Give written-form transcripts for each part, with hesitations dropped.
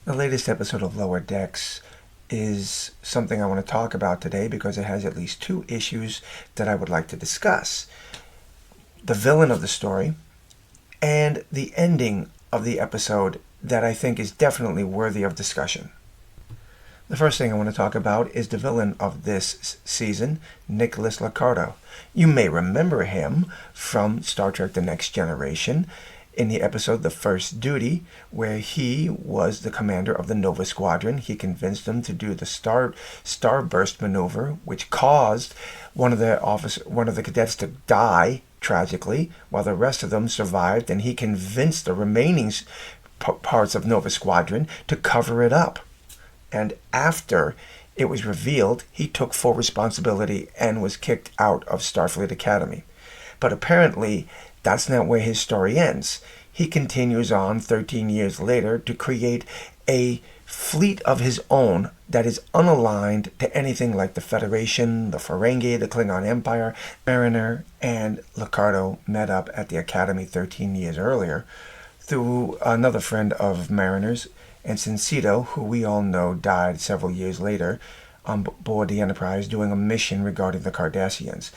The latest episode of Lower Decks is something I want to talk about today because it has at least two issues that I would like to discuss. The villain of the story and the ending of the episode that I think is definitely worthy of discussion. The first thing I want to talk about is the villain of this season, Nicholas Locarno. You may remember him from Star Trek The Next Generation in the episode The First Duty, where he was the commander of the Nova Squadron. He convinced them to do the starburst maneuver, which caused one of the cadets to die tragically, while the rest of them survived, and he convinced the remaining parts of Nova Squadron to cover it up. And after it was revealed, he took full responsibility and was kicked out of Starfleet Academy. But apparently, that's not where his story ends. He continues on 13 years later to create a fleet of his own that is unaligned to anything like the Federation, the Ferengi, the Klingon Empire. Mariner and Locarno met up at the Academy 13 years earlier through another friend of Mariner's, and Sincito, who we all know died several years later on board the Enterprise doing a mission regarding the Cardassians.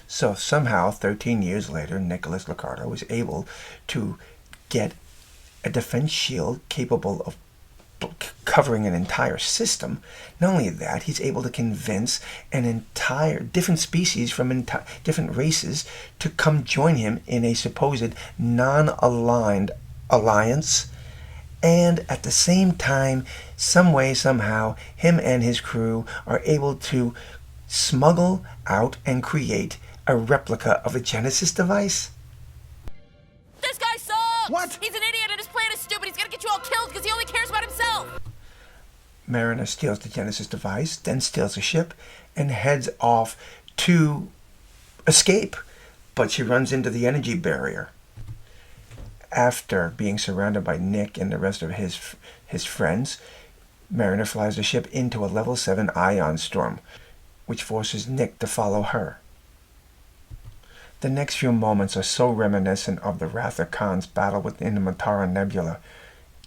So somehow, 13 years later, Nicholas Locarno was able to get a defense shield capable of covering an entire system. Not only that, he's able to convince an entire different species from different races to come join him in a supposed non-aligned alliance. And at the same time, some way, somehow, him and his crew are able to smuggle out and create a replica of a Genesis device. This guy sucks! What? He's an idiot and his plan is stupid. He's gonna get you all killed because he only cares about himself. Mariner steals the Genesis device, then steals a ship, and heads off to escape. But she runs into the energy barrier. After being surrounded by Nick and the rest of his friends, Mariner flies the ship into a level 7 ion storm, which forces Nick to follow her. The next few moments are so reminiscent of the Wrath of Khan's battle within the Matara Nebula.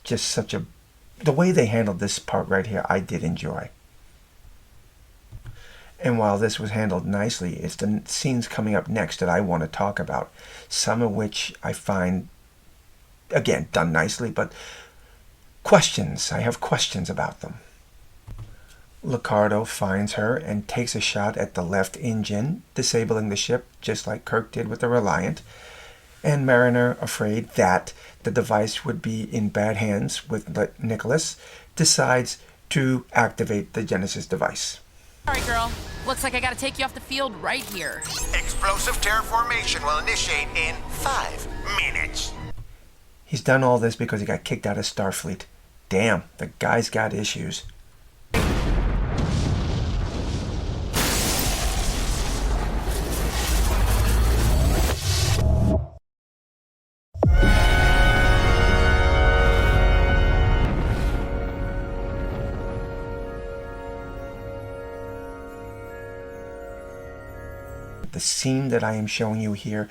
The way they handled this part right here, I did enjoy. And while this was handled nicely, it's the scenes coming up next that I want to talk about, some of which I find, again, done nicely, but I have questions about them. Locarno finds her and takes a shot at the left engine, disabling the ship just like Kirk did with the Reliant. And Mariner, afraid that the device would be in bad hands with Nicholas, decides to activate the Genesis device. Sorry, girl. Looks like I gotta take you off the field right here. Explosive terraformation will initiate in 5 minutes. He's done all this because he got kicked out of Starfleet. Damn, the guy's got issues. The scene that I am showing you here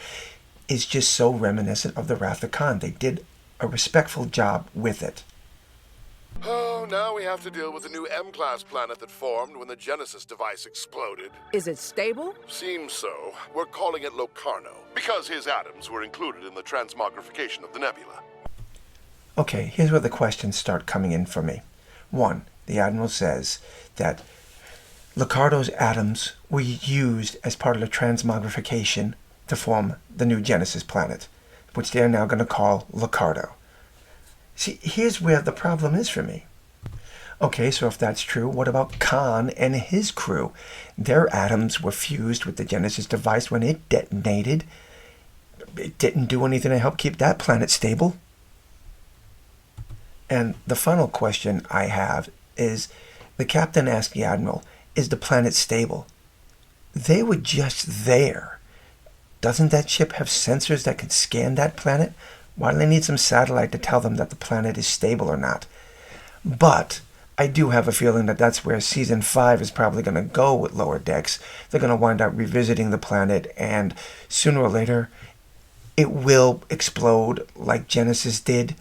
is just so reminiscent of the Wrath of Khan. They did a respectful job with it. Oh, now we have to deal with the new M-class planet that formed when the Genesis device exploded. Is it stable? Seems so. We're calling it Locarno, because his atoms were included in the transmogrification of the nebula. Okay, here's where the questions start coming in for me. 1. The Admiral says that Locarno's atoms were used as part of the transmogrification to form the new Genesis planet, which they are now going to call Locarno. See, here's where the problem is for me. Okay, so if that's true, what about Khan and his crew? Their atoms were fused with the Genesis device when it detonated. It didn't do anything to help keep that planet stable. And the final question I have is, the captain asked the Admiral, is the planet stable? They were just there. Doesn't that ship have sensors that can scan that planet? Why do they need some satellite to tell them that the planet is stable or not? But I do have a feeling that that's where Season 5 is probably going to go with Lower Decks. They're going to wind up revisiting the planet, and sooner or later, it will explode like Genesis did,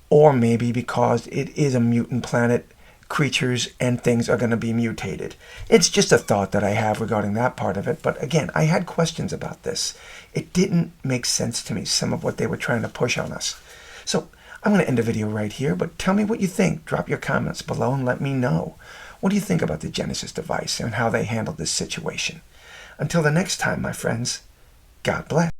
or maybe because it is a mutant planet, creatures and things are going to be mutated. It's just a thought that I have regarding that part of it, but again, I had questions about this. It didn't make sense to me, some of what they were trying to push on us. So I'm going to end the video right here, but tell me what you think. Drop your comments below and let me know. What do you think about the Genesis device and how they handled this situation? Until the next time, my friends, God bless.